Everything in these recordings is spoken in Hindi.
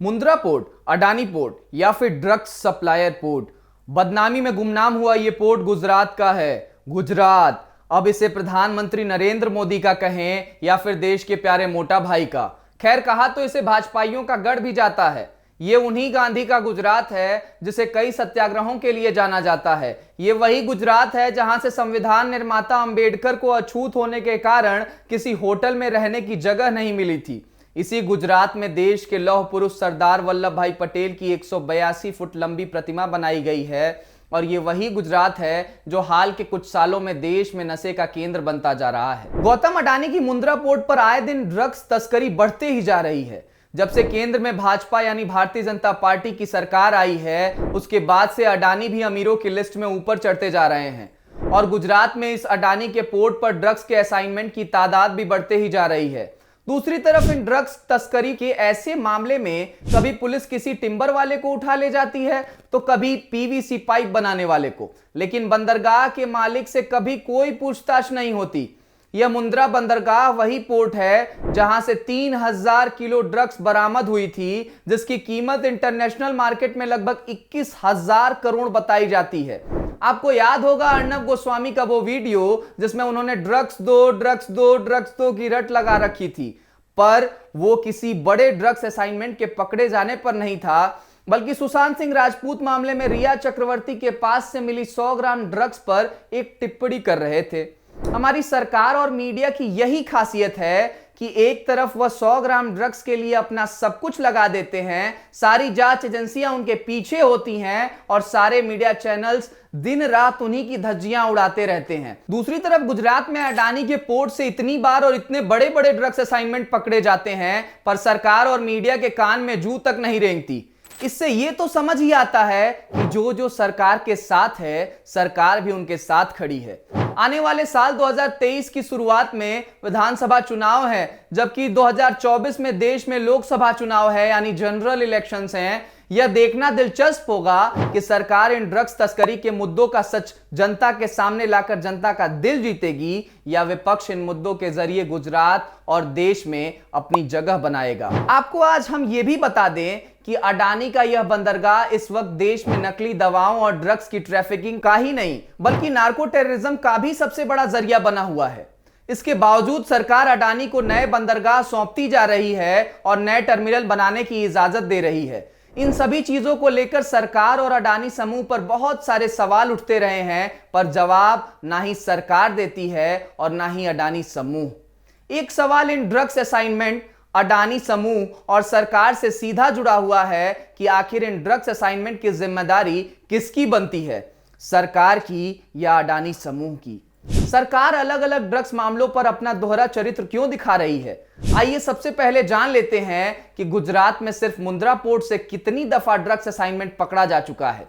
मुंद्रा पोर्ट, अडानी पोर्ट या फिर ड्रग्स सप्लायर पोर्ट, बदनामी में गुमनाम हुआ यह पोर्ट गुजरात का है। गुजरात, अब इसे प्रधानमंत्री नरेंद्र मोदी का कहें या फिर देश के प्यारे मोटा भाई का। खैर, कहा तो इसे भाजपाइयों का गढ़ भी जाता है। ये उन्हीं गांधी का गुजरात है जिसे कई सत्याग्रहों के लिए जाना जाता है। ये वही गुजरात है जहां से संविधान निर्माता अंबेडकर को अछूत होने के कारण किसी होटल में रहने की जगह नहीं मिली थी। इसी गुजरात में देश के लौह पुरुष सरदार वल्लभ भाई पटेल की 182 फुट लंबी प्रतिमा बनाई गई है। और ये वही गुजरात है जो हाल के कुछ सालों में देश में नशे का केंद्र बनता जा रहा है। गौतम अडानी की मुंद्रा पोर्ट पर आए दिन ड्रग्स तस्करी बढ़ते ही जा रही है। जब से केंद्र में भाजपा यानी भारतीय जनता पार्टी की सरकार आई है, उसके बाद से अडानी भी अमीरों की लिस्ट में ऊपर चढ़ते जा रहे हैं। और गुजरात में इस अडानी के पोर्ट पर ड्रग्स के असाइनमेंट की तादाद भी बढ़ते ही जा रही है। दूसरी तरफ इन ड्रग्स तस्करी के ऐसे मामले में कभी पुलिस किसी टिम्बर वाले को उठा ले जाती है तो कभी पीवीसी पाइप बनाने वाले को, लेकिन बंदरगाह के मालिक से कभी कोई पूछताछ नहीं होती। यह मुंद्रा बंदरगाह वही पोर्ट है जहां से 3000 किलो ड्रग्स बरामद हुई थी, जिसकी कीमत इंटरनेशनल मार्केट में लगभग 21,000 करोड़ बताई जाती है। आपको याद होगा अर्नब गोस्वामी का वो वीडियो जिसमें उन्होंने ड्रग्स दो ड्रग्स दो ड्रग्स दो की रट लगा रखी थी, पर वो किसी बड़े ड्रग्स असाइनमेंट के पकड़े जाने पर नहीं था, बल्कि सुशांत सिंह राजपूत मामले में रिया चक्रवर्ती के पास से मिली 100 ग्राम ड्रग्स पर एक टिप्पणी कर रहे थे। हमारी सरकार और मीडिया की यही खासियत है कि एक तरफ वह 100 ग्राम ड्रग्स के लिए अपना सब कुछ लगा देते हैं, सारी जांच एजेंसियां उनके पीछे होती हैं और सारे मीडिया चैनल्स दिन रात उन्हीं की धज्जियां उड़ाते रहते हैं। दूसरी तरफ गुजरात में अडानी के पोर्ट से इतनी बार और इतने बड़े बड़े ड्रग्स असाइनमेंट पकड़े जाते हैं, पर सरकार और मीडिया के कान में जू तक नहीं रेंगती। इससे यह तो समझ ही आता है कि जो सरकार के साथ है, सरकार भी उनके साथ खड़ी है। आने वाले साल 2023 की शुरुआत में विधानसभा चुनाव है, जबकि 2024 में देश में लोकसभा चुनाव है यानी जनरल इलेक्शंस हैं। यह देखना दिलचस्प होगा कि सरकार इन ड्रग्स तस्करी के मुद्दों का सच जनता के सामने लाकर जनता का दिल जीतेगी या विपक्ष इन मुद्दों के जरिए गुजरात और देश में अपनी जगह बनाएगा। आपको आज हम ये भी बता दें कि अडानी का यह बंदरगाह इस वक्त देश में नकली दवाओं और ड्रग्स की ट्रैफिकिंग का ही नहीं बल्कि नार्को टेररिज्म का भी सबसे बड़ा जरिया बना हुआ है। इसके बावजूद सरकार अडानी को नए बंदरगाह सौंपती जा रही है और नए टर्मिनल बनाने की इजाजत दे रही है। इन सभी चीजों को लेकर सरकार और अडानी समूह पर बहुत सारे सवाल उठते रहे हैं, पर जवाब ना ही सरकार देती है और ना ही अडानी समूह। एक सवाल इन ड्रग्स असाइनमेंट, अडानी समूह और सरकार से सीधा जुड़ा हुआ है कि आखिर इन ड्रग्स असाइनमेंट की जिम्मेदारी किसकी बनती है, सरकार की या अडानी समूह की। सरकार अलग अलग ड्रग्स मामलों पर अपना दोहरा चरित्र क्यों दिखा रही है? आइए सबसे पहले जान लेते हैं कि गुजरात में सिर्फ मुंद्रा पोर्ट से कितनी दफा ड्रग्स असाइनमेंट पकड़ा जा चुका है।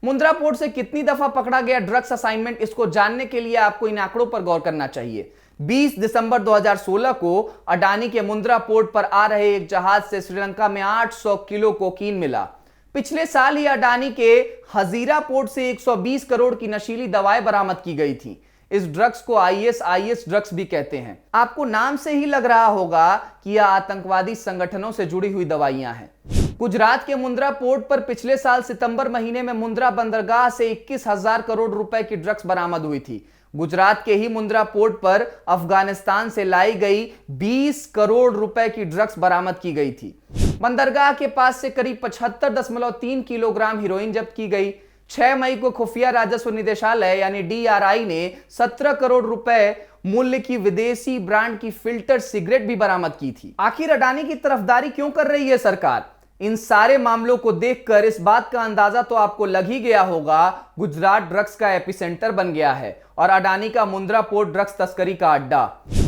मुंद्रा पोर्ट से कितनी दफा पकड़ा गया ड्रग्स असाइनमेंट, इसको जानने के लिए आपको इन आंकड़ों पर गौर करना चाहिए। 20 दिसंबर 2016 को अडानी के मुंद्रा पोर्ट पर आ रहे एक जहाज से श्रीलंका में 800 किलो कोकीन मिला। पिछले साल ही अडानी के हजीरा पोर्ट से 120 करोड़ की नशीली दवाएं बरामद की गई थी। इस ड्रग्स को आईएस ड्रग्स भी कहते हैं। आपको नाम से ही लग रहा होगा कि यह आतंकवादी संगठनों से जुड़ी हुई दवाइयां हैं। गुजरात के मुंद्रा पोर्ट पर पिछले साल सितंबर महीने में मुंद्रा बंदरगाह से 21,000 करोड़ रुपए की ड्रग्स बरामद हुई थी। गुजरात के ही मुंद्रा पोर्ट पर अफगानिस्तान से लाई गई 20 करोड़ रुपए की ड्रग्स बरामद की गई थी। बंदरगाह के पास से करीब 75.3 किलोग्राम हीरोइन जब्त की गई। 6 मई को खुफिया राजस्व निदेशालय यानी डीआरआई ने 17 करोड़ रुपए मूल्य की विदेशी ब्रांड की फिल्टर सिगरेट भी बरामद की थी। आखिर अडानी की तरफदारी क्यों कर रही है सरकार? इन सारे मामलों को देखकर इस बात का अंदाजा तो आपको लग ही गया होगा, गुजरात ड्रग्स का एपिसेंटर बन गया है और अडानी का मुंद्रा पोर्ट ड्रग्स तस्करी का अड्डा।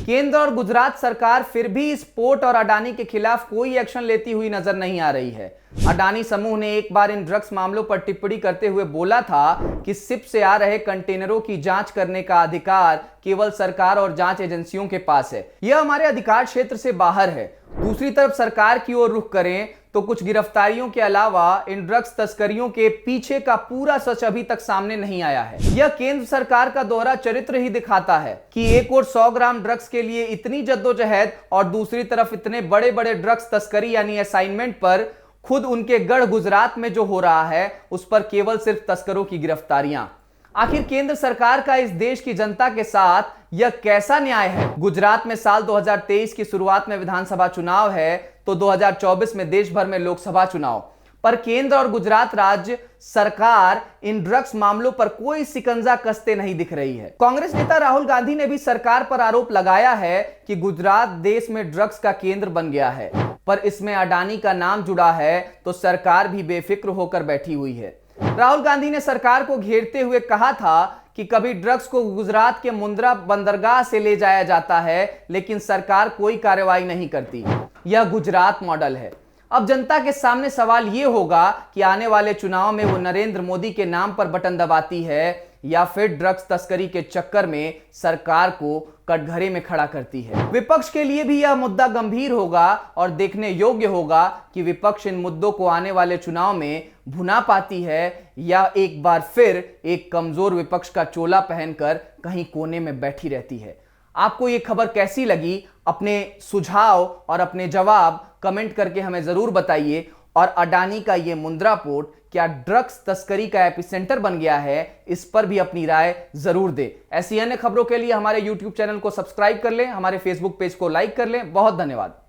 केंद्र और गुजरात सरकार फिर भी इस पोर्ट और अडानी के खिलाफ कोई एक्शन लेती हुई नजर नहीं आ रही है। अडानी समूह ने एक बार इन ड्रग्स मामलों पर टिप्पणी करते हुए बोला था कि शिप से आ रहे कंटेनरों की जांच करने का अधिकार केवल सरकार और जांच एजेंसियों के पास है। यह हमारे अधिकार क्षेत्र से बाहर है। दूसरी तरफ सरकार की ओर रुख करें तो कुछ गिरफ्तारियों के अलावा इन ड्रग्स तस्करियों के पीछे का पूरा सच अभी तक सामने नहीं आया है। यह केंद्र सरकार का दोहरा चरित्र ही दिखाता है कि एक और 100 ग्राम ड्रग्स के लिए इतनी जद्दोजहद और दूसरी तरफ इतने बड़े बड़े ड्रग्स तस्करी यानी असाइनमेंट पर खुद उनके गढ़ गुजरात में जो हो रहा है उस पर केवल सिर्फ तस्करों की गिरफ्तारियां। आखिर केंद्र सरकार का इस देश की जनता के साथ यह कैसा न्याय है? गुजरात में साल 2023 की शुरुआत में विधानसभा चुनाव है तो 2024 में देश भर में लोकसभा चुनाव, पर केंद्र और गुजरात राज्य सरकार इन ड्रग्स मामलों पर कोई शिकंजा कसते नहीं दिख रही है। कांग्रेस नेता राहुल गांधी ने भी सरकार पर आरोप लगाया है कि गुजरात देश में ड्रग्स का केंद्र बन गया है, पर इसमें अडानी का नाम जुड़ा है तो सरकार भी बेफिक्र होकर बैठी हुई है। राहुल गांधी ने सरकार को घेरते हुए कहा था कि कभी ड्रग्स को गुजरात के मुंद्रा बंदरगाह से ले जाया जाता है, लेकिन सरकार कोई कार्रवाई नहीं करती। यह गुजरात मॉडल है। अब जनता के सामने सवाल यह होगा कि आने वाले चुनाव में वो नरेंद्र मोदी के नाम पर बटन दबाती है या फिर ड्रग्स तस्करी के चक्कर में सरकार को कटघरे में खड़ा करती है। विपक्ष के लिए भी यह मुद्दा गंभीर होगा और देखने योग्य होगा कि विपक्ष इन मुद्दों को आने वाले चुनाव में भुना पाती है या एक बार फिर एक कमजोर विपक्ष का चोला पहनकर कहीं कोने में बैठी रहती है। आपको यह खबर कैसी लगी? अपने सुझाव और अपने जवाब कमेंट करके हमें जरूर बताइए। और अडानी का यह मुंद्रा पोर्ट क्या ड्रग्स तस्करी का एपिसेंटर बन गया है, इस पर भी अपनी राय जरूर दें। ऐसी अन्य खबरों के लिए हमारे YouTube चैनल को सब्सक्राइब कर लें, हमारे Facebook पेज को लाइक कर लें। बहुत धन्यवाद।